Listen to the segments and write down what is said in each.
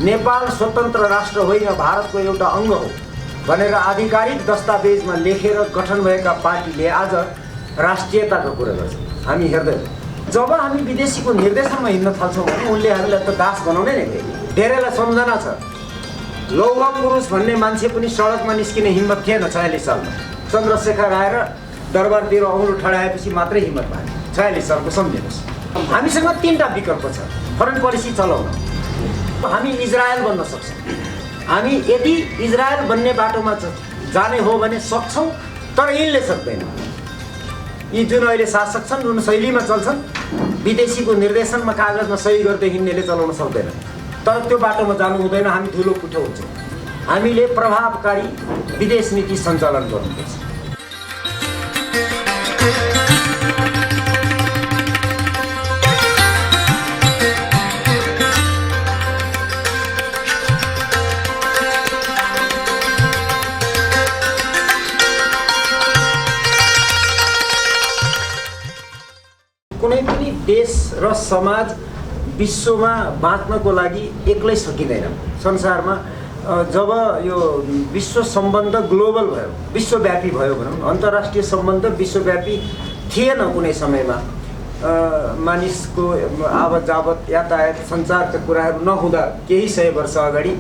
नेपाल स्वतन्त्र राष्ट्र होइन, भारतको एउटा अङ्ग हो भनेर आधिकारिक दस्तावेजमा लेखेर गठन भएका पार्टीले आज राष्ट्रियताको कुरा गर्छ। हामी हेर्दैनौँ। जब हामी विदेशीको निर्देशनमा हिँड्न थाल्छौँ भने उनले हामीलाई त दास बनाउने नै फेरि। धेरैलाई सम्झना छ, लौह पुरुष भन्ने मान्छे पनि सडकमा निस्किने हिम्मत थिएन 46 सालमा। चन्द्रशेखर आएर दरबारतिर औँलो ठडाएपछि मात्रै हिम्मत भयो। 46 सालको सम्झिनुहोस्। हामीसँग 3टा विकल्प छ फरेन पोलिसी चलाउन। हामी इजरायल बन्न सक्छौँ। हामी यदि इजरायल बन्ने बाटोमा जाने हो भने सक्छौँ, तर यिनले सक्दैन। यी जुन अहिले शासक छन्, जुन शैलीमा चल्छन्, विदेशीको निर्देशनमा कागजमा सही गर्दै हिँड्नेले चलाउन सक्दैन। तर त्यो बाटोमा जानु हुँदैन। हामी धुलो पुठो हुन्छौँ। हामीले प्रभावकारी विदेश नीति सञ्चालन गर्नुपर्छ। कुनै पनि देश र समाज विश्वमा बाँच्नको लागि एक्लै सकिँदैन। संसारमा जब यो विश्व सम्बन्ध ग्लोबल भयो, विश्वव्यापी भयो भनौँ, अन्तर्राष्ट्रिय सम्बन्ध विश्वव्यापी थिएन कुनै समयमा। मानिसको आवत जावत यातायात सञ्चारका कुराहरू नहुँदा केही 100 वर्ष अगाडि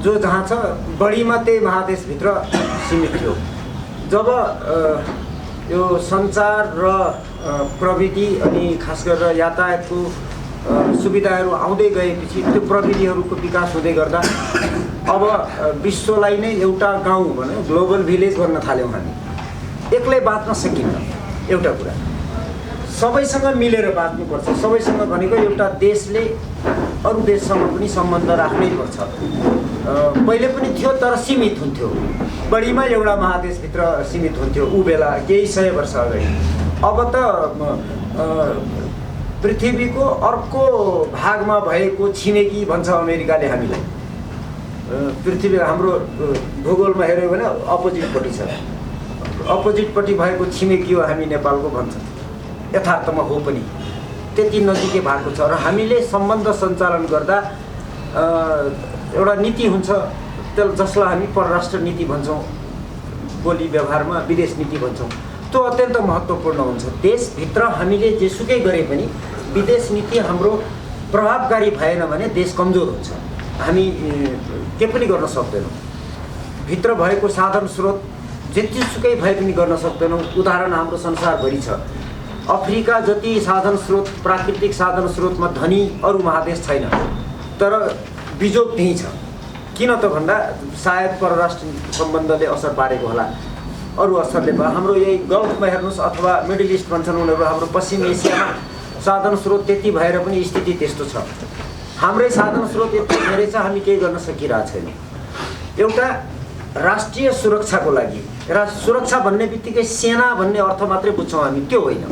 जो जहाँ छ बढीमा त्यही महादेशभित्र सीमित थियो। जब यो सञ्चार र प्रविधि अनि खास गरेर यातायातको सुविधाहरू आउँदै गएपछि त्यो प्रविधिहरूको विकास हुँदै गर्दा अब विश्वलाई नै एउटा गाउँ भनौँ, ग्लोबल भिलेज गर्न थाल्यौँ हामी। एक्लै बाँच्न सकिन्न। एउटा कुरा सबैसँग मिलेर बाँच्नुपर्छ। सबैसँग भनेको एउटा देशले अरू देशसँग पनि सम्बन्ध राख्नै पर्छ। पहिले पनि थियो तर सीमित हुन्थ्यो। बढीमा एउटा महादेशभित्र सीमित हुन्थ्यो ऊ बेला केही 100 वर्ष अगाडि। अब त पृथ्वीको अर्को भागमा भएको छिमेकी भन्छ अमेरिकाले हामीलाई। पृथ्वी हाम्रो भूगोलमा हेऱ्यो भने अपोजिटपट्टि छ। अपोजिटपट्टि भएको छिमेकी हो हामी नेपालको भन्छ। यथार्थमा हो पनि त्यति नजिकै भएको छ। र हामीले सम्बन्ध सञ्चालन गर्दा एउटा नीति हुन्छ जसलाई हामी परराष्ट्र नीति भन्छौँ, बोली व्यवहारमा विदेश नीति भन्छौँ। त्यो अत्यन्त महत्त्वपूर्ण हुन्छ। देशभित्र हामीले जेसुकै गरे पनि विदेश नीति हाम्रो प्रभावकारी भएन भने देश कमजोर हुन्छ। हामी के पनि गर्न सक्दैनौँ। भित्र भएको साधन स्रोत जतिसुकै भए पनि गर्न सक्दैनौँ। उदाहरण हाम्रो संसारभरि छ। अफ्रिका जति साधन स्रोत, प्राकृतिक साधन स्रोतमा धनी अरू महादेश छैन, तर बिजोग त्यहीँ छ। किन त भन्दा सायद परराष्ट्र सम्बन्धले असर पारेको होला। अरू असरले हाम्रो यही गल्फमा हेर्नुहोस् अथवा मिडल इस्ट भन्छन् उनीहरू, हाम्रो पश्चिम एसियामा साधन स्रोत त्यति भएर पनि स्थिति त्यस्तो छ। हाम्रै साधन स्रोत यति धेरै छ, हामी केही गर्न सकिरहेको छैन। एउटा राष्ट्रिय सुरक्षाको लागि, सुरक्षा भन्ने बित्तिकै सेना भन्ने अर्थ मात्रै बुझ्छौँ हामी, त्यो होइन।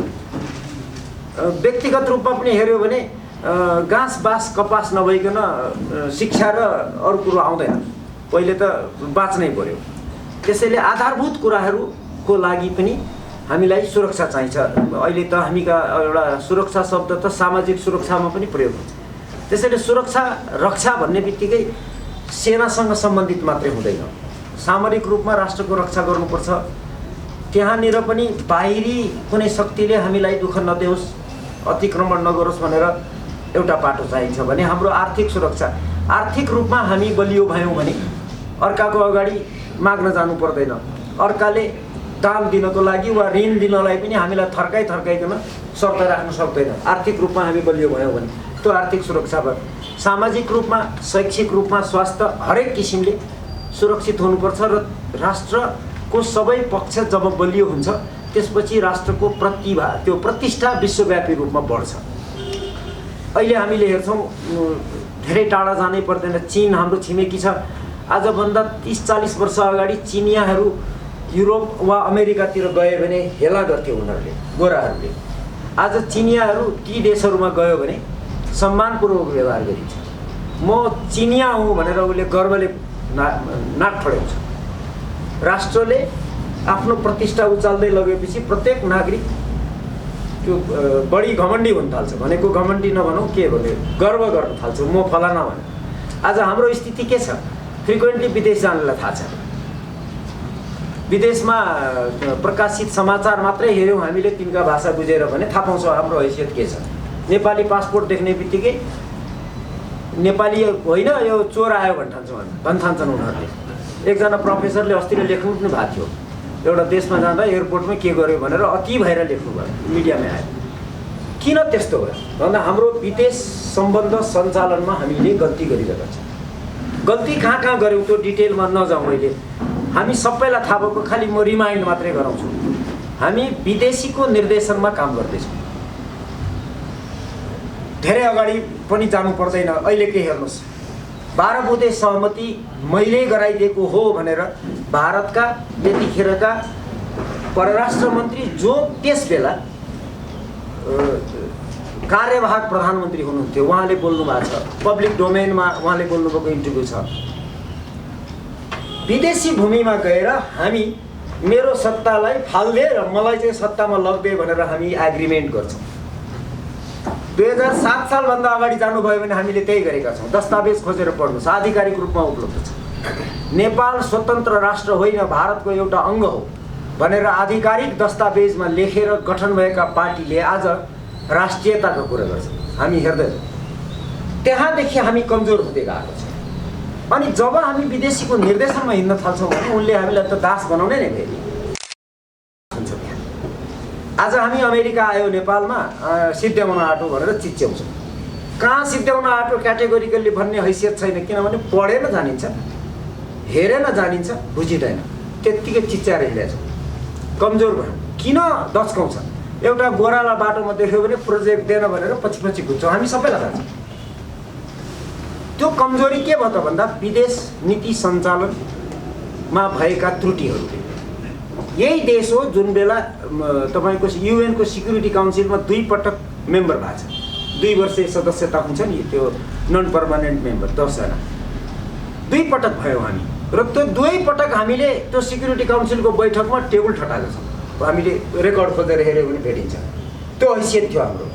व्यक्तिगत रूपमा पनि हेऱ्यो भने घाँस बाँस कपास नभइकन शिक्षा र अरू कुरो आउँदैन। पहिले त बाँच्नै पर्यो। त्यसैले आधारभूत कुराहरूको लागि पनि हामीलाई सुरक्षा चाहिन्छ। अहिले त हामीका एउटा सुरक्षा शब्द त सामाजिक सुरक्षामा पनि प्रयोग हुन्छ। त्यसैले सुरक्षा रक्षा भन्ने बित्तिकै सेनासँग सम्बन्धित मात्रै हुँदैन। सामरिक रूपमा राष्ट्रको रक्षा गर्नुपर्छ। त्यहाँनिर पनि बाहिरी कुनै शक्तिले हामीलाई दुःख नदेओस्, अतिक्रमण नगरोस् भनेर एउटा पाटो चाहिन्छ। भने हाम्रो आर्थिक सुरक्षा, आर्थिक रूपमा हामी बलियो भयौँ भने अर्काको अगाडि माग्न जानु पर्दैन। अर्काले दान दिनको लागि वा ऋण दिनलाई पनि हामीलाई थर्काइकन शर्त राख्न सक्दैन। आर्थिक रूपमा हामी बलियो भयौँ भने त्यो आर्थिक सुरक्षा भयो। सामाजिक रूपमा, शैक्षिक रूपमा, स्वास्थ्य हरेक किसिमले सुरक्षित हुनुपर्छ। र राष्ट्रको सबै पक्ष जब बलियो हुन्छ त्यसपछि राष्ट्रको प्रतिभा, त्यो प्रतिष्ठा विश्वव्यापी रूपमा बढ्छ। अहिले हामीले हेर्छौँ धेरै टाढा जानै पर्दैन। चीन हाम्रो छिमेकी छ। आजभन्दा 30-40 वर्ष अगाडि चिनियाहरू युरोप वा अमेरिकातिर गए भने हेला गर्थ्यो उनीहरूले, गोराहरूले। आज चिनियाहरू ती देशहरूमा गयो भने सम्मानपूर्वक व्यवहार गरिन्छ। म चिनिया हुँ भनेर उसले गर्वले नाक ठड्याउँछ। राष्ट्रले आफ्नो प्रतिष्ठा उचाल्दै लगेपछि प्रत्येक नागरिक त्यो बढी घमण्डी हुन थाल्छ। भनेको घमण्डी नभनौँ, के भने गर्व गर्न थाल्छ, म फलाना भने। आज हाम्रो स्थिति के छ? फ्रिक्वेन्टली विदेश जानलाई थाहा छ। विदेशमा प्रकाशित समाचार मात्रै हेऱ्यौँ हामीले तिनका भाषा बुझेर भने थाहा पाउँछौँ हाम्रो हैसियत के छ। नेपाली पासपोर्ट देख्ने बित्तिकै नेपाली होइन यो चोर आयो भन्ठान्छन् उनीहरूले। एकजना प्रोफेसरले अस्ति लेख्नु पनि भएको थियो, एउटा देशमा जाँदा एयरपोर्टमा के गर्यो भनेर अति भएर लेख्नुभयो, मिडियामा आयो। किन त्यस्तो भयो भन्दा हाम्रो विदेश सम्बन्ध सञ्चालनमा हामीले गल्ती गरिरहेका छौँ। गल्ती कहाँ कहाँ गऱ्यौँ त्यो डिटेलमा नजाउँ अहिले। हामी सबैलाई थाहा भएको, खालि म रिमाइन्ड मात्रै गराउँछु। हामी विदेशीको निर्देशनमा काम गर्दैछौँ। धेरै अगाडि पनि जानु पर्दैन, अहिलेकै हेर्नुहोस्, 12 बुँदे सहमति मैले गराइदिएको हो भनेर भारतका त्यतिखेरका परराष्ट्र मन्त्री जो त्यस बेला कार्यवाहक प्रधानमन्त्री हुनुहुन्थ्यो उहाँले बोल्नु भएको छ, पब्लिक डोमेनमा उहाँले बोल्नुभएको इन्टरभ्यू छ। विदेशी भूमिमा गएर हामी मेरो सत्तालाई फाल्दे र मलाई चाहिँ सत्तामा लग्दे भनेर हामी एग्रिमेन्ट गर्छौँ। 2007 सालभन्दा अगाडि जानुभयो भने हामीले त्यही गरेका छौँ। दस्तावेज खोजेर पढ्नुहोस्, आधिकारिक रूपमा उपलब्ध छ। नेपाल स्वतन्त्र राष्ट्र होइन, भारतको एउटा अङ्ग हो भनेर आधिकारिक दस्तावेजमा लेखेर गठन भएका पार्टीले आज राष्ट्रियताको कुरा गर्छ। हामी हेर्दैछौँ, त्यहाँदेखि हामी कमजोर हुँदै गएको छ। अनि जब हामी विदेशीको निर्देशनमा हिँड्न थाल्छौँ भने उनले हामीलाई त दास बनाउने नै फेरि हुन्छ। आज हामी अमेरिका आयो नेपालमा सिद्ध्याउन आँटो भनेर चिच्याउँछौँ। कहाँ सिद्ध्याउन आँटो क्याटेगोरिकल्ली भन्ने हैसियत छैन, किनभने पढेन जानिन्छ, हेरेन जानिन्छ, बुझिँदैन, त्यत्तिकै चिच्याएर हिँडेछौँ। कमजोर भयो। किन दच्काउँछ? एउटा गोराला बाटोमा देख्यो भने प्रोजेक्ट दिएन भनेर पछि पछि घुच्छौँ। हामी सबैलाई थाहा छ। त्यो कमजोरी के भयो त भन्दा विदेश नीति सञ्चालनमा भएका त्रुटिहरू। यही देश हो जुन बेला तपाईँको युएनको सिक्युरिटी काउन्सिलमा 2 पटक मेम्बर भएको छ। 2 वर्षे सदस्यता हुन्छ नि, त्यो नन पर्मानेन्ट मेम्बर 10 जना। 2 पटक भयो हामी, र त्यो 2 पटक हामीले त्यो सिक्युरिटी काउन्सिलको बैठकमा टेबल ठटाएको छौँ। हामीले रेकर्ड खोजेर हेऱ्यो भने भेटिन्छ। त्यो हैसियत थियो हाम्रो।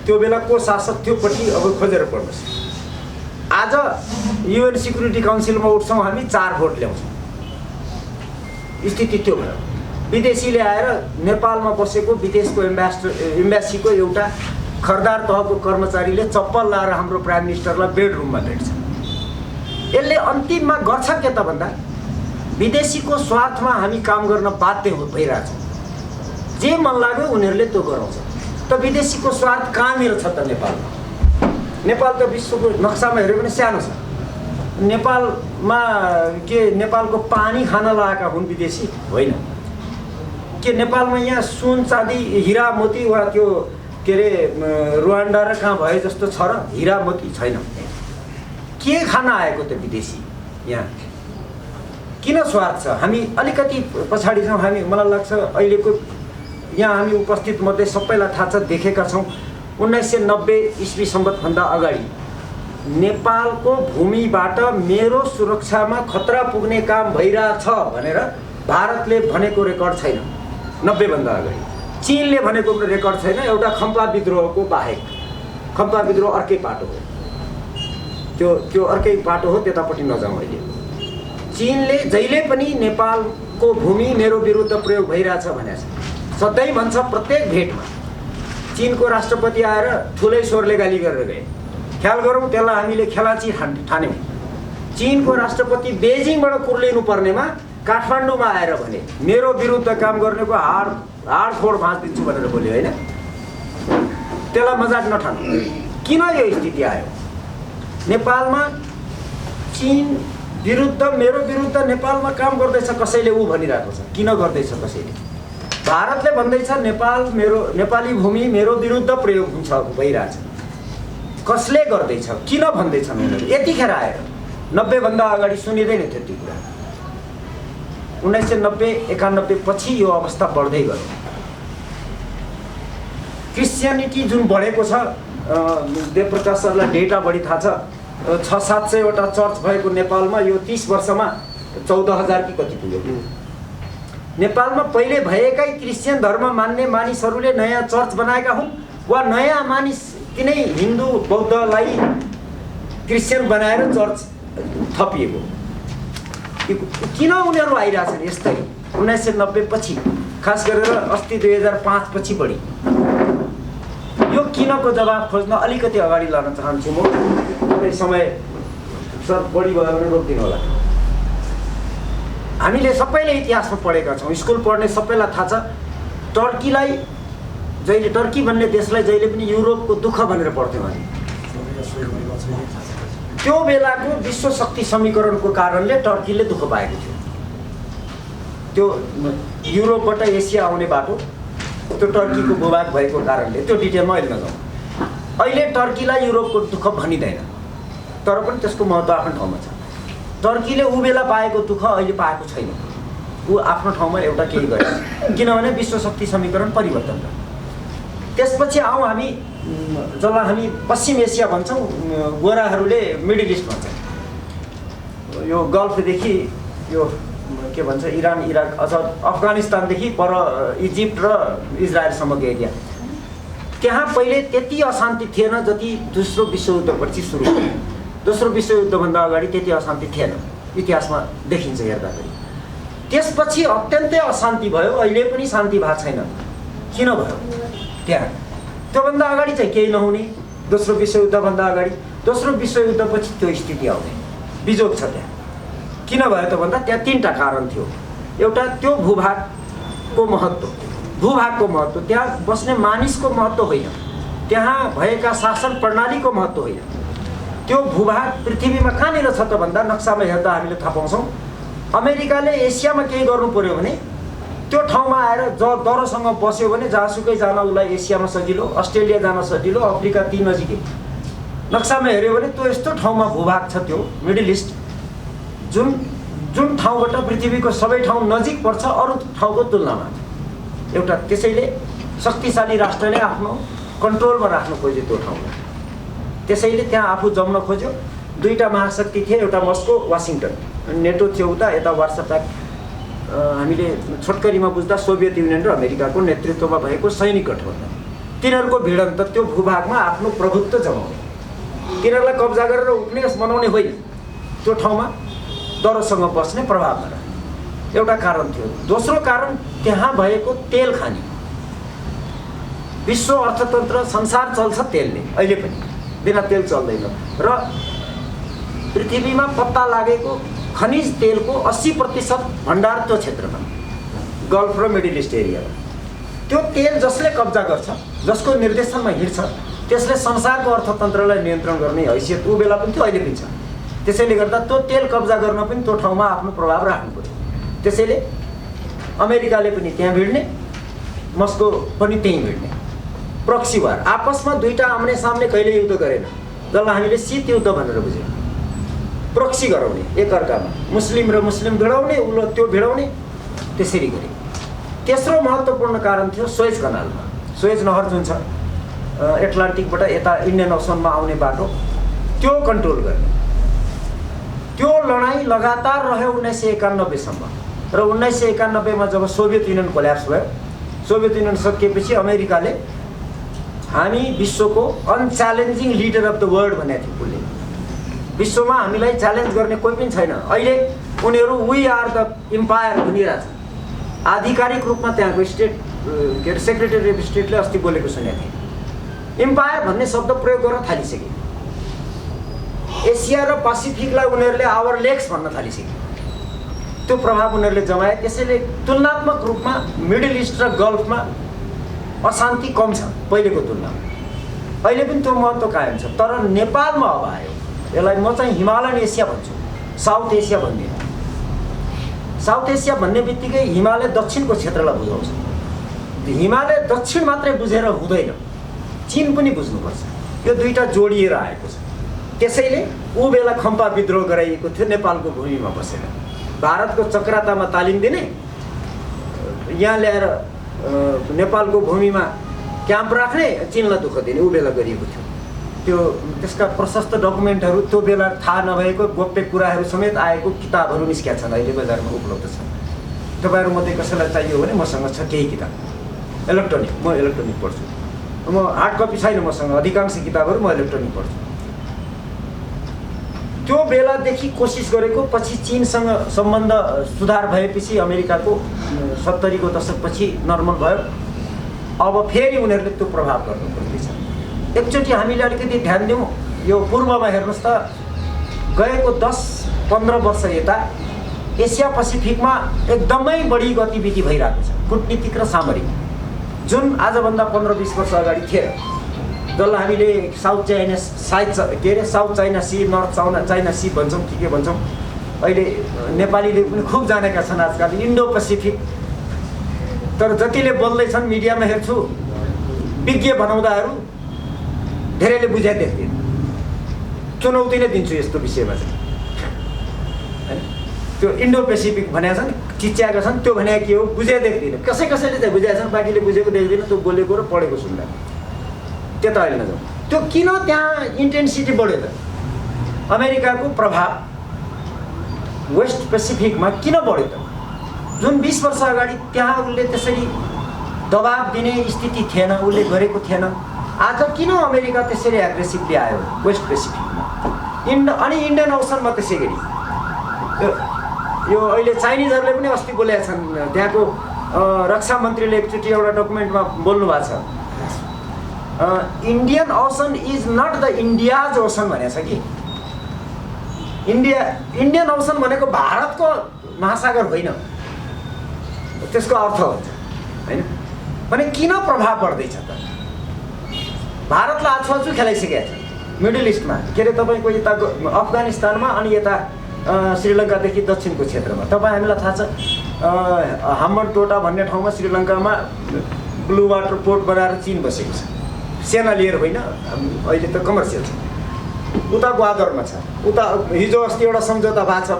त्यो बेला को शासक थियो पछि अब खोजेर पढ्नुहोस्। आज युएन सिक्युरिटी काउन्सिलमा उठ्छौँ हामी, 4 भोट ल्याउँछौँ। स्थिति त्यो भयो। विदेशीले आएर नेपालमा बसेको विदेशको एम्बेसीको एउटा खरदार तहको कर्मचारीले चप्पल लाएर हाम्रो प्राइम मिनिस्टरलाई बेडरुममा भेट्छ। यसले अन्तिममा गर्छ के त भन्दा विदेशीको स्वार्थमा हामी काम गर्न बाध्य भइरहेछौँ। जे मन लाग्यो उनीहरूले त्यो गराउँछ। त विदेशीको स्वार्थ कहाँनिर छ त नेपालमा? नेपाल त विश्वको नक्सामा हेऱ्यो भने सानो छ। नेपालमा के नेपालको पानी खान लगाएका हुन् विदेशी? होइन। के नेपालमा यहाँ सुन चाँदी हिरा मोती वा त्यो के अरे रुवान्डा र कहाँ भए जस्तो छ र हिरा मोती छैन। के खान आएको त विदेशी यहाँ? किन स्वार्थ छ? हामी अलिकति पछाडि छौँ। हामी मलाई लाग्छ अहिलेको यहाँ हामी उपस्थित मध्ये सबैलाई थाहा छ, देखेका छौँ 1990 इस्वी सम्बतभन्दा अगाडि नेपालको भूमिबाट मेरो सुरक्षामा खतरा पुग्ने काम भइरहेछ भनेर भारतले भनेको रेकर्ड छैन। 90 भन्दा अगाडि चीनले भनेको रेकर्ड छैन, एउटा खम्पा विद्रोहको बाहेक। खम्पा विद्रोह अर्कै पाटो हो, त्यो अर्कै पाटो हो, त्यतापट्टि नजाउँ अहिले। चीनले जहिले पनि नेपालको भूमि मेरो विरुद्ध प्रयोग भइरहेछ भनेछ, सधैँ भन्छ। प्रत्येक भेटमा चीनको राष्ट्रपति आएर ठुलै स्वरले गाली गरेर गए। ख्याल गरौँ, त्यसलाई हामीले खेलाची ठान्यौँ। चीनको राष्ट्रपति बेजिङबाट कुर्लिनु पर्नेमा काठमाडौँमा आएर भने मेरो विरुद्ध काम गर्नेको हाडफोड भाँचिदिन्छु भनेर बोल्यो, होइन? त्यसलाई मजाक नठान्नु। किन यो स्थिति आयो? नेपालमा चीन विरुद्ध मेरो विरुद्ध नेपालमा काम गर्दैछ कसैले, ऊ भनिरहेको छ। किन गर्दैछ कसैले? भारतले भन्दैछ नेपाली भूमि मेरो विरुद्ध प्रयोग हुन्छ भइरहेछ। कसले गर्दैछ? किन भन्दैछन् उनीहरू? यतिखेर आएर 90 भन्दा अगाडि सुनिँदैन थियो त्यो कुरा। 1990-91 पछि यो अवस्था बढ्दै गयो। क्रिस्चियनिटी जुन बढेको छ, देवप्रकाश सरलाई डेटा बढी थाहा छ, 600-700 वटा चर्च भएको नेपालमा यो 30 वर्षमा 14,000 कि कति पुग्यो। नेपालमा पहिले भएकै क्रिस्चियन धर्म मान्ने मानिसहरूले नयाँ चर्च बनाएका हुन् वा नयाँ मानिस तिनै हिन्दू बौद्धलाई क्रिस्चियन बनाएर चर्च थपिएको। किन उनीहरू आइरहेछन् यस्तै 1990 पछि, खास गरेर अस्ति 2005 पछि बढी। यो किनको जवाब खोज्न अलिकति अगाडि लान चाहन्छु म। तपाईँ समय सर बढी भयो भने रोकिदिनु होला। हामीले सबैले इतिहासमा पढेका छौँ, स्कुल पढ्ने सबैलाई थाहा छ, टर्कीलाई जहिले, टर्की भन्ने देशलाई जहिले पनि युरोपको दुःख भनेर पढ्थ्यौँ हामी। त्यो बेलाको विश्व शक्ति समीकरणको कारणले टर्कीले दुःख पाएको थियो। त्यो युरोपबाट एसिया आउने बाटो त्यो टर्कीको भूभाग भएको कारणले, त्यो डिटेलमा अहिले नजाउँ। अहिले टर्कीलाई युरोपको दुःख भनिँदैन, तर पनि त्यसको महत्त्व आफ्नो ठाउँमा छ। टर्कीले ऊ बेला पाएको दुःख अहिले पाएको छैन। ऊ आफ्नो ठाउँमा एउटा केही गरेको, किनभने विश्व शक्ति समीकरण परिवर्तन भयो। त्यसपछि आउँ हामी, जसलाई हामी पश्चिम एसिया भन्छौँ, गोराहरूले मिडल इस्ट भन्छौँ। यो गल्फदेखि यो के भन्छ इरान, इराक, अझ अफगानिस्तानदेखि पर इजिप्ट र इजरायलसम्मको एरिया, त्यहाँ पहिले त्यति अशान्ति थिएन जति दोस्रो विश्वयुद्धपछि सुरु भयो। दोस्रो विश्वयुद्धभन्दा अगाडि त्यति अशान्ति थिएन, इतिहासमा देखिन्छ हेर्दाखेरि। त्यसपछि अत्यन्तै अशान्ति भयो, अहिले पनि शान्ति भएको छैन। किन भयो त्यहाँ? त्योभन्दा अगाडि चाहिँ केही नहुने, दोस्रो विश्वयुद्धभन्दा अगाडि। दोस्रो विश्वयुद्धपछि त्यो स्थिति आउने बिजोग छ त्यहाँ। किन भयो त भन्दा त्यहाँ तीनटा कारण थियो। एउटा त्यो भूभागको महत्त्व, भूभागको महत्त्व, त्यहाँ बस्ने मानिसको महत्त्व होइन, त्यहाँ भएका शासन प्रणालीको महत्त्व होइन। त्यो भूभाग पृथ्वीमा कहाँनिर छ त भन्दा नक्सामा हेर्दा हामीले थाहा पाउँछौँ, अमेरिकाले एसियामा केही गर्नु पर्यो भने त्यो ठाउँमा आएर दरोसँग बस्यो भने जहाँसुकै जान उसलाई एसियामा सजिलो, अस्ट्रेलिया जान सजिलो, अफ्रिका ती नजिकै। नक्सामा हेऱ्यो भने त्यो यस्तो ठाउँमा भूभाग छ त्यो मिडल इस्ट, जुन ठाउँबाट पृथ्वीको सबै ठाउँ नजिक पर्छ अरू ठाउँको तुलनामा। एउटा त्यसैले शक्तिशाली राष्ट्रले आफ्नो कन्ट्रोलमा राख्नु खोज्यो त्यो ठाउँलाई, त्यसैले त्यहाँ आफू जम्न खोज्यो। दुईवटा महाशक्ति थिए, एउटा मस्को, वासिङटन, नेटो थियो उता, यता वार्सा प्याक्ट। हामीले छोटकरीमा बुझ्दा सोभियत युनियन र अमेरिकाको नेतृत्वमा भएको सैनिक गठबन्धन, तिनीहरूको भिडन्त त्यो भूभागमा आफ्नो प्रभुत्व जमाउने, तिनीहरूलाई कब्जा गरेर उपन्यास बनाउने होइन, त्यो ठाउँमा दरोसँग बस्ने, प्रभावमा रहने एउटा कारण थियो। दोस्रो कारण त्यहाँ भएको तेल खानी। विश्व अर्थतन्त्र, संसार चल्छ तेलले, अहिले पनि बिना तेल चल्दैन। र पृथ्वीमा पत्ता लागेको खनिज तेलको 80% भण्डार त्यो क्षेत्रमा, गल्फ र मिडल इस्ट एरियामा। त्यो तेल जसले कब्जा गर्छ, जसको निर्देशनमा हिँड्छ, त्यसले संसारको अर्थतन्त्रलाई नियन्त्रण गर्ने हैसियत ऊ बेला पनि थियो, अहिले पनि छ। त्यसैले गर्दा त्यो तेल कब्जा गर्न पनि त्यो ठाउँमा आफ्नो प्रभाव राख्नु पर्यो। त्यसैले अमेरिकाले पनि त्यहाँ भिड्ने, मस्को पनि त्यहीँ भिड्ने। प्रक्सी वार, आपसमा दुईवटा आम्ने सामने कहिले युद्ध गरेन, जसलाई हामीले शीत युद्ध भनेर बुझ्यौँ। प्रक्सी गराउने एकअर्कामा, मुस्लिम र मुस्लिम भिडाउने, उसले त्यो भिडाउने, त्यसरी गरे। तेस्रो महत्त्वपूर्ण कारण थियो सुएज कनालमा, सुएज नहर जुन छ एटलान्टिकबाट यता इन्डियन ओसनमा आउने बाटो, त्यो कन्ट्रोल गर्ने। त्यो लडाइँ लगातार रह्यो 1991 सम्म। र 1991 मा जब सोभियत युनियन कोल्याप्स भयो, सोभियत युनियन सकिएपछि अमेरिकाले हामी विश्वको अनच्यालेन्जिङ लिडर अफ द वर्ल्ड भनेको थियो। उसले विश्वमा हामीलाई च्यालेन्ज गर्ने कोही पनि छैन। अहिले उनीहरू वी आर द इम्पायर भनिरहेछ। आधिकारिक रूपमा त्यहाँको स्टेट के अरे सेक्रेटरी अफ स्टेटले अस्ति बोलेको सुनेको थिएँ। इम्पायर भन्ने शब्द प्रयोग गर्न थालिसके। एसिया र पेसिफिकलाई उनीहरूले आवर लेग्स भन्न थालिसके। त्यो प्रभाव उनीहरूले जमाए। त्यसैले तुलनात्मक रूपमा मिडल इस्ट र गल्फमा अशान्ति कम छ पहिलेको तुलनामा। अहिले पनि त्यो महत्त्व कायम छ। तर नेपालमा अब आयो, यसलाई म चाहिँ हिमालयन एसिया भन्छु, साउथ एसिया भन्दिनँ। साउथ एसिया भन्ने बित्तिकै हिमालय दक्षिणको क्षेत्रलाई बुझाउँछ। हिमालय दक्षिण मात्रै बुझेर हुँदैन, चीन पनि बुझ्नुपर्छ। यो दुईटा जोडिएर आएको छ। त्यसैले ऊ बेला खम्पा विद्रोह गराइएको थियो नेपालको भूमिमा बसेर। भारतको चक्रातामा तालिम दिने, यहाँ ल्याएर नेपालको भूमिमा क्याम्प राख्ने, चीनलाई दुःख दिने, ऊ बेला गरिएको थियो। त्यो त्यसका प्रशस्त डकुमेन्टहरू, त्यो बेला थाहा नभएको गोप्य कुराहरू समेत आएको किताबहरू निस्केका छन्, अहिले बजारमा उपलब्ध छन्। तपाईँहरू मध्ये कसैलाई चाहियो भने मसँग छ केही किताब, इलेक्ट्रोनिक। म इलेक्ट्रोनिक पढ्छु। म हार्ड कपी छैन मसँग, अधिकांश किताबहरू म इलेक्ट्रोनिक पढ्छु। त्यो बेलादेखि कोसिस गरेको, पछि चीनसँग सम्बन्ध सुधार भएपछि अमेरिकाको 70 को दशकपछि नर्मल भयो। अब फेरि उनीहरूले त्यो प्रभाव गर्नु पर्दैछ। एकचोटि हामीले अलिकति ध्यान दिउँ, यो पूर्वमा हेर्नुहोस् त, गएको 10-15 वर्ष यता एसिया पेसिफिकमा एकदमै बढी गतिविधि भइरहेको छ, कूटनीतिक र सामरिक, जुन आजभन्दा 15-20 वर्ष अगाडि थिएन। जसलाई हामीले South China Sea, North China Sea भन्छौँ के भन्छौँ। अहिले नेपालीले पनि खुब जानेका छन् आजकल इन्डो पेसिफिक। तर जतिले बोल्दैछन् मिडियामा हेर्छु, विज्ञ बनाउँदाहरू धेरैले बुझाइ देख्दैन। चुनौती नै दिन्छु यस्तो विषयमा चाहिँ, हैन। त्यो इन्डो पेसिफिक भनेका छन्, चिच्याएका छन्, त्यो भने के हो बुझाइ देख्दिनँ। कसैले चाहिँ बुझाएका छन्, बाँकीले बुझेको देख्दिनँ। त्यो बोलेको र पढेको सुन्दा त्यता अहिले नजाउँ। त्यो किन त्यहाँ इन्टेन्सिटी बढ्यो त? अमेरिकाको प्रभाव वेस्ट पेसिफिकमा किन बढ्यो त? जुन 20 वर्ष अगाडि त्यहाँ उसले त्यसरी दबाब दिने स्थिति थिएन, उसले गरेको थिएन। आज किन अमेरिका त्यसरी एग्रेसिभली आयो वेस्ट पेसिफिकमा? अनि इन्डियन ओसनमा त्यसै गरी यो अहिले चाइनिजहरूले पनि अस्ति बोलेका छन्। त्यहाँको रक्षा मन्त्रीले एकचोटि एउटा डकुमेन्टमा बोल्नु भएको छ, Indian Ocean is not the India's Ocean भनेको छ कि। इन्डियन ओसन भनेको भारतको महासागर होइन, त्यसको अर्थ हुन्छ, होइन? भने किन प्रभाव बढ्दैछ त? भारतलाई आछुआछु खेलाइसकेका छ मिडल इस्टमा, के अरे तपाईँको यता अफगानिस्तानमा अनि यता श्रीलङ्कादेखि दक्षिणको क्षेत्रमा। हामीलाई थाहा छ हम्बनटोटा भन्ने ठाउँमा श्रीलङ्कामा ब्लू वाटर पोर्ट बनाएर चीन बसेको छ, सेना लिएर होइन, अहिले त कमर्सियल छ। उता ग्वादरमा छ, उता हिजो अस्ति एउटा सम्झौता भएको छ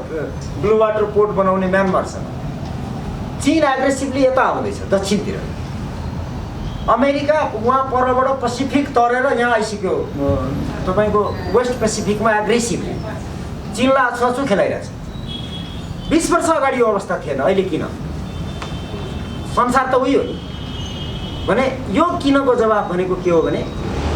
ब्लू वाटर पोर्ट बनाउने म्यानमारसँग। चीन एग्रेसिभली यता आउँदैछ दक्षिणतिर। अमेरिका उहाँ परबाट पेसिफिक तरेर यहाँ आइसक्यो तपाईँको वेस्ट पेसिफिकमा एग्रेसिभली चीनलाई आछुआछु खेलाइरहेछ। 20 वर्ष अगाडि यो अवस्था थिएन, अहिले किन? संसार त उही हो नि। भने यो किनको जवाब भनेको के हो भने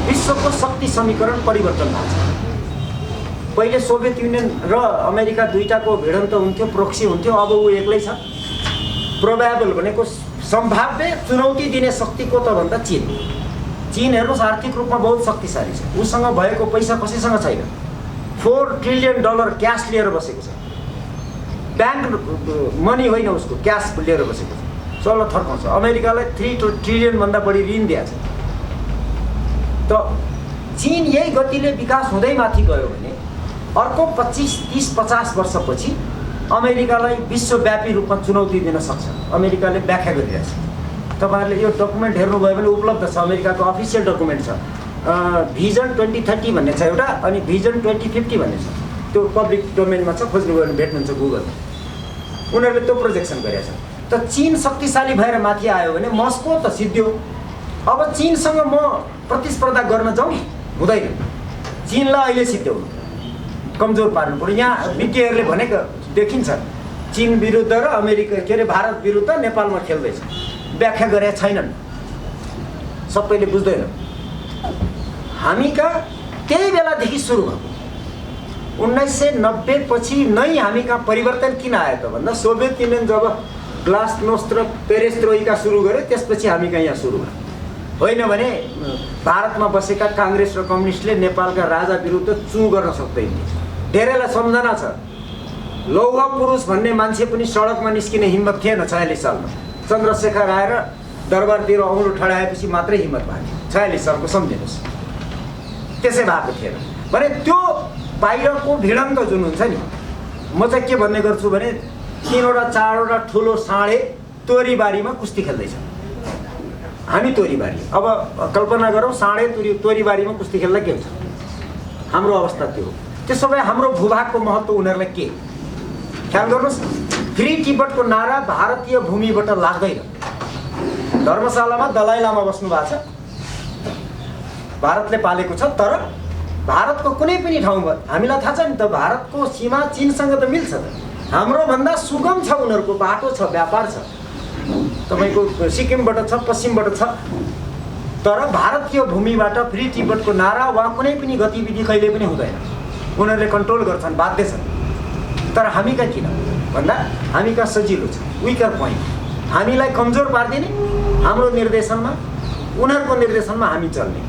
विश्वको शक्ति समीकरण परिवर्तन भएको छ। पहिले सोभियत युनियन र अमेरिका दुईटाको भिडन्त हुन्थ्यो, प्रोक्सी हुन्थ्यो। अब ऊ एक्लै छ। प्रोबेबल भनेको सम्भाव्य चुनौती दिने शक्ति को त भन्दा चीन हेर्नुहोस्, आर्थिक रूपमा बहुत शक्तिशाली छ। उसँग भएको पैसा कसैसँग छैन। $4 ट्रिलियन क्यास लिएर बसेको छ। ब्याङ्क मनी होइन, उसको क्यास लिएर बसेको छ। चल्न थर्काउँछ। अमेरिकालाई 3 ट्रिलियन भन्दा बढी ऋण दिएको छ। त चीन यही गतिले विकास हुँदै माथि गयो भने अर्को 25, 30, 50 वर्षपछि अमेरिकालाई विश्वव्यापी रूपमा चुनौती दिन सक्छ। अमेरिकाले व्याख्या गरिरहेछ। तपाईँहरूले यो डकुमेन्ट हेर्नुभयो भने उपलब्ध छ, अमेरिकाको अफिसियल डकुमेन्ट छ। भिजन 2030 भन्ने छ एउटा, अनि भिजन 2050 भन्ने छ। त्यो पब्लिक डोमेनमा छ, खोज्नुभयो भने भेट्नुहुन्छ गुगलमा। उनीहरूले त्यो प्रोजेक्सन गरेका छन्। त चीन शक्तिशाली भएर माथि आयो भने मस्को त सिद्धियो। अब चीनसँग म प्रतिस्पर्धा गर्न जाउँ हुँदैन। चीनलाई अहिले सिद्ध्याउनु, कमजोर पार्नु पर्यो। यहाँ विज्ञहरूले भनेको देखिन्छ, चीन विरुद्ध र अमेरिका के अरे भारत विरुद्ध नेपालमा खेल्दैछ। व्याख्या गरेका छैनन्, सबैले बुझ्दैन। हामी कहाँ त्यही बेलादेखि सुरु भएको। 1990 पछि नै हामी कहाँ परिवर्तन किन आयो त भन्दा सोभियत युनियन जब ग्लास्नोस्ट र पेरेस्ट्रोइका सुरु गरे, त्यसपछि हामी कहाँ यहाँ सुरु भयो। होइन भने भारतमा बसेका काङ्ग्रेस र कम्युनिस्टले नेपालका राजा विरुद्ध चुँ गर्न सक्दैन। धेरैलाई सम्झना छ, लौह पुरुष भन्ने मान्छे पनि सडकमा निस्किने हिम्मत थिएन 46 सालमा। चन्द्रशेखर आएर दरबारतिर औँलो ठडाएपछि मात्रै हिम्मत भएको थियो। 46 सालको सम्झिनुहोस्। त्यसै भएको थिएन भने त्यो बाहिरको भिडन्त जुन हुन्छ नि, म चाहिँ के भन्ने गर्छु भने 3वटा 4वटा ठुलो साँडे तोरीबारीमा कुस्ती खेल्दैछ। हामी तोरीबारी। अब कल्पना गरौँ, साँडे तोरीबारीमा कुस्ती खेल्दा के हुन्छ? हाम्रो अवस्था त्यो हो। त्यसो भए हाम्रो भूभागको महत्त्व उनीहरूलाई के? ख्याल गर्नुहोस्, फ्री तिब्बतको नारा भारतीय भूमिबाट लाग्दैन। धर्मशालामा दलाई लामा बस्नु भएको छ, भारतले पालेको छ। तर भारतको कुनै पनि ठाउँमा हामीलाई थाहा छ नि त, भारतको सीमा चीनसँग त मिल्छ त। हाम्रो भन्दा सुगम छ उनीहरूको बाटो छ, व्यापार छ। तपाईँको सिक्किमबाट छ, पश्चिमबाट छ। तर भारतीय भूमिबाट फ्री तिब्बतको नारा वा कुनै पनि गतिविधि कहिले पनि हुँदैन। उनीहरूले कन्ट्रोल गर्छन्, बाध्य छन्। तर हामी कहाँ किन भन्दा हामी कहाँ सजिलो छ, विकर पोइन्ट, हामीलाई कमजोर पारिदिने, हाम्रो निर्देशनमा उनीहरूको निर्देशनमा हामी चल्ने।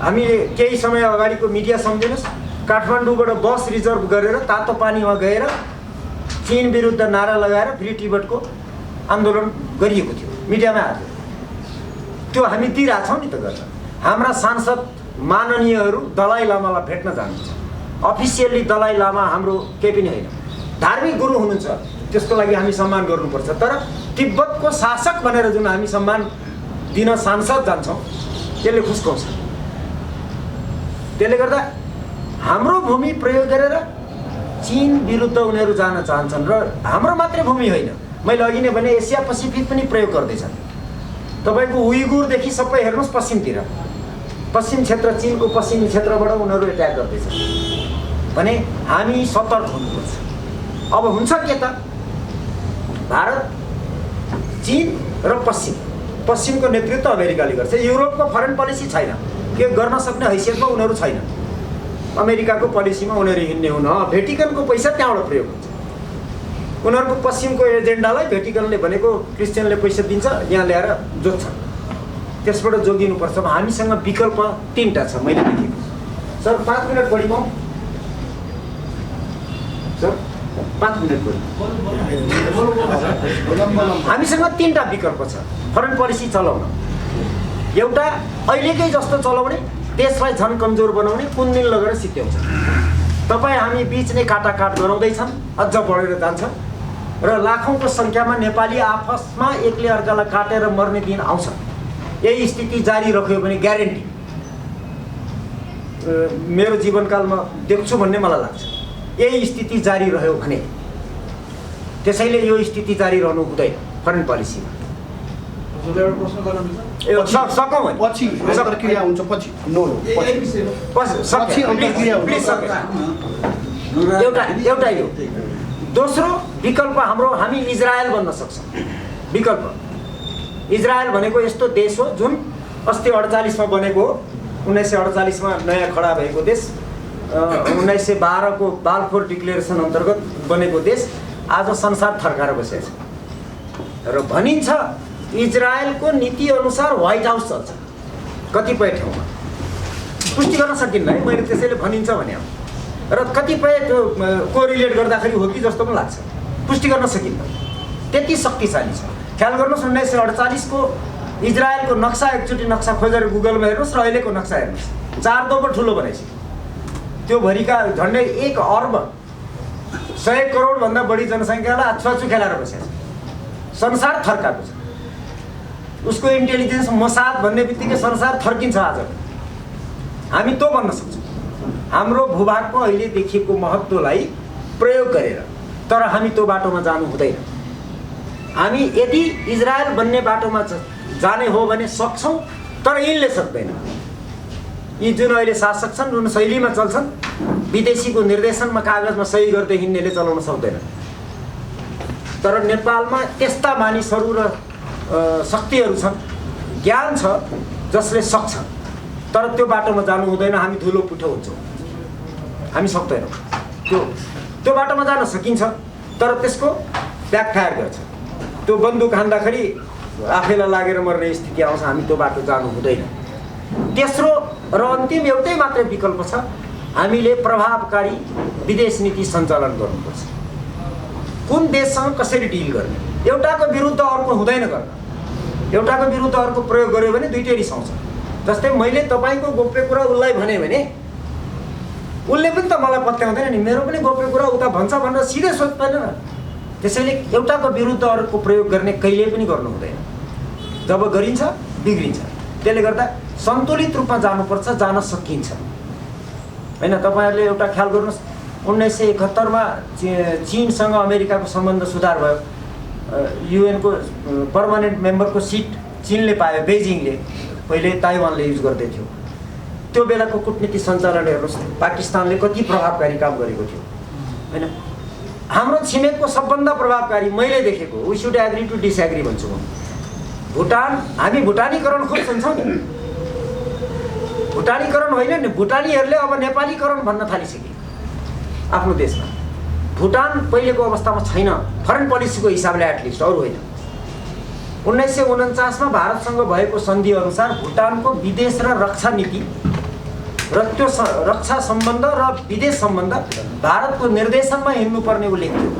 हामीले केही समय अगाडिको मिडिया सम्झिनुहोस्, काठमाडौँबाट बस रिजर्भ गरेर तातो पानीमा गएर चीन विरुद्ध नारा लगाएर फ्री टिबेटको आन्दोलन गरिएको थियो, मिडियामा आएको। त्यो हामी दिइरहेछौँ नि त गर्न। हाम्रा सांसद माननीयहरू दलाई लामालाई भेट्न जानुहुन्छ। अफिसियल्ली दलाई लामा हाम्रो केही पनि होइन, धार्मिक गुरु हुनुहुन्छ, त्यसको लागि हामी सम्मान गर्नुपर्छ। तर तिब्बतको शासक भनेर जुन हामी सम्मान दिन सांसद जान्छौँ, त्यसले खुस्काउँछ। त्यसले गर्दा हाम्रो भूमि प्रयोग गरेर चीन विरुद्ध उनीहरू जान चाहन्छन्। र हाम्रो मात्रै भूमि होइन, मैले अघि नै भने एसिया पेसिफिक पनि प्रयोग गर्दैछन्। तपाईँको उइगुरदेखि सबै हेर्नुहोस् पश्चिमतिर, पश्चिम क्षेत्र, चीनको पश्चिमी क्षेत्रबाट उनीहरू एट्याक गर्दैछन् भने हामी सतर्क हुनुपर्छ। अब हुन्छ के त, भारत, चीन र पश्चिमको नेतृत्व अमेरिकाले गर्छ। युरोपको फरेन पोलिसी छैन, के गर्न सक्ने हैसियतमा उनीहरू छैन। अमेरिकाको पोलिसीमा उनीहरू हिँड्ने हुन, भेटिकनको पैसा त्यहाँबाट प्रयोग हुन्छ। उनीहरूको पश्चिमको एजेन्डालाई भेटिकनले भनेको क्रिस्चियनले पैसा दिन्छ, यहाँ ल्याएर जोत्छ, त्यसबाट जोगिनुपर्छ। हामीसँग विकल्प 3टा छ मैले देखेको। सर 5 मिनट बढी पाऊँ सर, 5 मिनट बढी। हामीसँग 3टा विकल्प छ फरेन पोलिसी चलाउन। एउटा अहिलेकै जस्तो चलाउने, देशलाई झन् कमजोर बनाउने, कुन दिन लगेर सित्याउँछ। तपाईँ हामी बीच नै काटाकाट गराउँदैछन्, अझ बढेर जान्छ र लाखौँको सङ्ख्यामा नेपाली आपसमा एकले अर्कालाई काटेर मर्ने दिन आउँछ। यही स्थिति जारी रह्यो भने ग्यारेन्टी मेरो जीवनकालमा देख्छु भन्ने मलाई लाग्छ। यही स्थिति जारी रह्यो भने, त्यसैले यो स्थिति जारी रहनु हुँदैन फरेन पोलिसीमा। सकौँ पछि अन्तर्क्रिया हुन्छ, पछि एउटा यो। दोस्रो विकल्प हाम्रो, हामी इजरायल बन्न सक्छौँ। विकल्प इजरायल भनेको यस्तो देश हो जुन अस्ति 48मा बनेको हो, 1948मा नयाँ खडा भएको देश, 1912 को बालफोर डिक्लेरेसन अन्तर्गत बनेको देश आज संसार थर्काएर बसेको छ। र भनिन्छ इजरायलको नीति अनुसार व्हाइट हाउस चल्छ कतिपय ठाउँमा, पुष्टि गर्न सकिन्न है, मैले त्यसैले भनिन्छ भने। र कतिपय त्यो कोरिलेट गर्दाखेरि हो कि जस्तो पनि लाग्छ, पुष्टि गर्न सकिन्न, त्यति शक्तिशाली छ। ख्याल गर्नुहोस् 1948 को इजरायलको नक्सा, एकचोटि नक्सा खोजेर गुगलमा हेर्नुहोस् र अहिलेको नक्सा हेर्नुहोस्, 4 दोब्बर ठुलो बनाइसक्यो। त्यो भरिका झन्डै 1 अर्ब 100 करोडभन्दा बढी जनसङ्ख्यालाई अछुवाछु खेलाएर बसेको छ। संसार थर्काएको छ। उसको इन्टेलिजेन्स मोसाद भन्ने बित्तिकै संसार थर्किन्छ। आज हामी त्यो बन्न सक्छौँ हाम्रो भूभागको अहिले देखिएको महत्त्वलाई प्रयोग गरेर। तर हामी त्यो बाटोमा जानु हुँदैन। हामी यदि इजरायल बन्ने बाटोमा जाने हो भने सक्छौँ, तर यिनले सक्दैन। यी जुन अहिले शासक छन्, जुन शैलीमा चल्छन्, विदेशीको निर्देशनमा कागजमा सही गर्दै हिँड्नेले चलाउन सक्दैन। तर नेपालमा त्यस्ता मानिसहरू र शक्तिहरू छन्, ज्ञान छ, जसले सक्छ। तर त्यो बाटोमा जानु हुँदैन, हामी धुलो पुठो हुन्छौँ, हामी सक्दैनौँ। त्यो बाटोमा जान सकिन्छ, तर त्यसको ब्याकफायर गर्छ। त्यो बन्दुक हान्दाखेरि आफैलाई लागेर मर्ने स्थिति आउँछ, हामी त्यो बाटो जानु हुँदैन। तेस्रो र अन्तिम एउटै मात्रै विकल्प छ, हामीले प्रभावकारी विदेश नीति सञ्चालन गर्नुपर्छ। कुन देशसँग कसरी डिल गर्ने, एउटाको विरुद्ध अर्को हुँदैन गर्न। एउटाको विरुद्ध अर्को प्रयोग गर्यो भने दुईटै रिसाउँछ। जस्तै मैले तपाईँको गोप्य कुरा उसलाई भने उसले पनि त मलाई पत्याउँदैन नि, मेरो पनि गोप्य कुरा उता भन्छ भनेर सिधै सोच्दैन न। त्यसैले एउटाको विरुद्ध अर्को प्रयोग गर्ने कहिले पनि गर्नु हुँदैन। जब गरिन्छ बिग्रिन्छ। त्यसले गर्दा सन्तुलित रूपमा जानुपर्छ, जान सकिन्छ हैन। तपाईँहरूले एउटा ख्याल गर्नुहोस्, 1971मा चीनसँग अमेरिकाको सम्बन्ध सुधार भयो। युएनको पर्मानेन्ट मेम्बरको सिट चीनले पायो, बेजिङले, पहिले ताइवानले युज गर्दै थियो। त्यो बेलाको कूटनीति सञ्चालन हेर्नुहोस्, पाकिस्तानले कति प्रभावकारी काम गरेको थियो हैन। हाम्रो छिमेकको सबभन्दा प्रभावकारी मैले देखेको, we should agree to disagree भन्छु म, भुटान। हामी भुटानीकरण खुब सुन्छौँ नि, भुटानीकरण होइन नि, भुटानीहरूले अब नेपालीकरण भन्न थालिसके आफ्नो देशमा। भुटान पहिलेको अवस्थामा छैन फरेन पोलिसीको हिसाबले, एटलिस्ट अरू होइन। 1949 भारतसँग भएको सन्धि अनुसार भुटानको विदेश र रक्षा नीति र त्यो रक्षा सम्बन्ध र विदेश सम्बन्ध भारतको निर्देशनमा हिँड्नुपर्ने उल्लेख थियो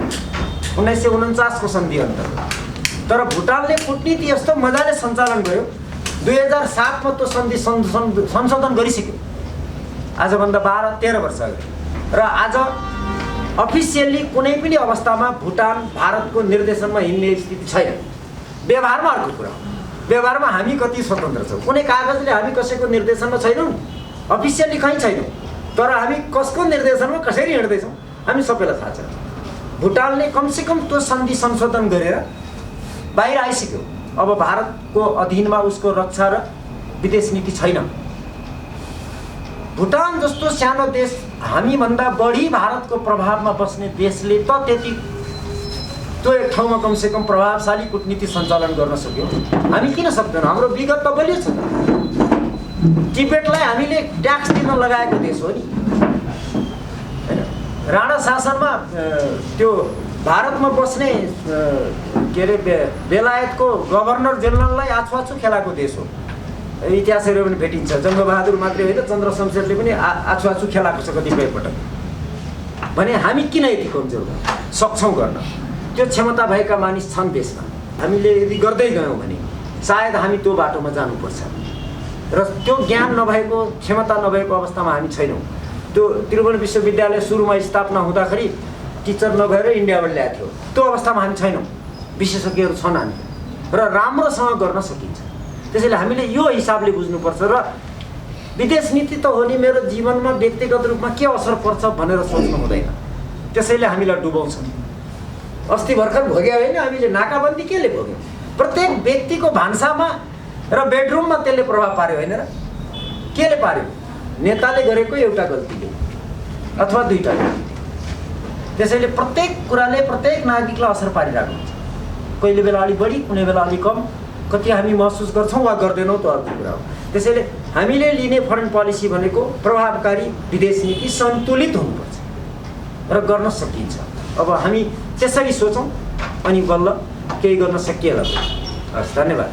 1949 को सन्धि अन्तर्गत। तर भुटानले कूटनीति यस्तो मजाले सञ्चालन गर्यो, 2007 मा त्यो सन्धि संशोधन गरिसक्यो, आजभन्दा 12-13 वर्ष अगाडि। र आज अफिसियल्ली कुनै पनि अवस्थामा भुटान भारतको निर्देशनमा हिँड्ने स्थिति छैन। व्यवहारमा अर्को कुरा हो, व्यवहारमा हामी कति स्वतन्त्र छौँ, कुनै कागजले हामी कसैको निर्देशनमा छैनौँ, अफिसियल्ली कहीँ छैनौँ, तर हामी कसको निर्देशनमा कसरी हिँड्दैछौँ हामी सबैलाई थाहा छ। भुटानले कमसेकम त्यो सन्धि संशोधन गरेर बाहिर आइसक्यो। अब भारतको अधीनमा उसको रक्षा र विदेश नीति छैन। भुटान जस्तो सानो देश, हामीभन्दा बढी भारतको प्रभावमा बस्ने देशले त त्यति त्यो एक ठाउँमा कमसेकम प्रभावशाली कूटनीति सञ्चालन गर्न सक्यो, हामी किन सक्दैनौँ? हाम्रो विगत त बलियो छ। टिबेटलाई हामीले ट्याक्स दिन लगाएको देश हो नि, हैन? राणा शासनमा त्यो भारतमा बस्ने के अरे बेलायतको गभर्नर जेनरललाई आछुआछु खेलाएको देश हो। इतिहासहरू पनि भेटिन्छ। जङ्गबहादुर मात्रै होइन, चन्द्र शमशेरले पनि आछुआछु खेलाएको छ कतिपय पटक। भने हामी किन यति कमजोर सक्छौँ गर्न? त्यो क्षमता भएका मानिस छन् देशमा। हामीले यदि गर्दै गयौँ भने सायद हामी त्यो बाटोमा जानुपर्छ। र त्यो ज्ञान नभएको, क्षमता नभएको अवस्थामा हामी छैनौँ। त्यो त्रिभुवन विश्वविद्यालय सुरुमा स्थापना हुँदाखेरि टिचर नभएर इन्डियाबाट ल्याएको थियो, त्यो अवस्थामा हामी छैनौँ। विशेषज्ञहरू छन् हामी र राम्रोसँग गर्न सकिन्छ। त्यसैले हामीले यो हिसाबले बुझ्नुपर्छ। र विदेश नीति त हो नि, मेरो जीवनमा व्यक्तिगत रूपमा के असर पर्छ भनेर सोच्नु हुँदैन, त्यसैले हामीलाई डुबाउँछ। अस्ति भर्खर भोग्यो होइन हामीले, नाकाबन्दी केले भोग्यो? प्रत्येक व्यक्तिको भान्सामा र बेडरुममा त्यसले प्रभाव पार्यो होइन र? केले पार्यो? नेताले गरेको एउटा गल्तीले अथवा दुईटा गल्ती। त्यसैले प्रत्येक कुराले प्रत्येक नागरिकलाई असर पारिरहेको हुन्छ। कहिले बेला अलिक बढी, कुनै बेला अलिक कम, कति हामी महसुस गर्छौँ वा गर्दैनौँ त्यो अर्को कुरा हो। त्यसैले हामीले लिने फरेन पोलिसी भनेको प्रभावकारी विदेश नीति सन्तुलित हुनुपर्छ र गर्न सकिन्छ। अब हामी त्यसरी सोचौँ अनि बल्ल केही गर्न सकिएला। हस्, धन्यवाद।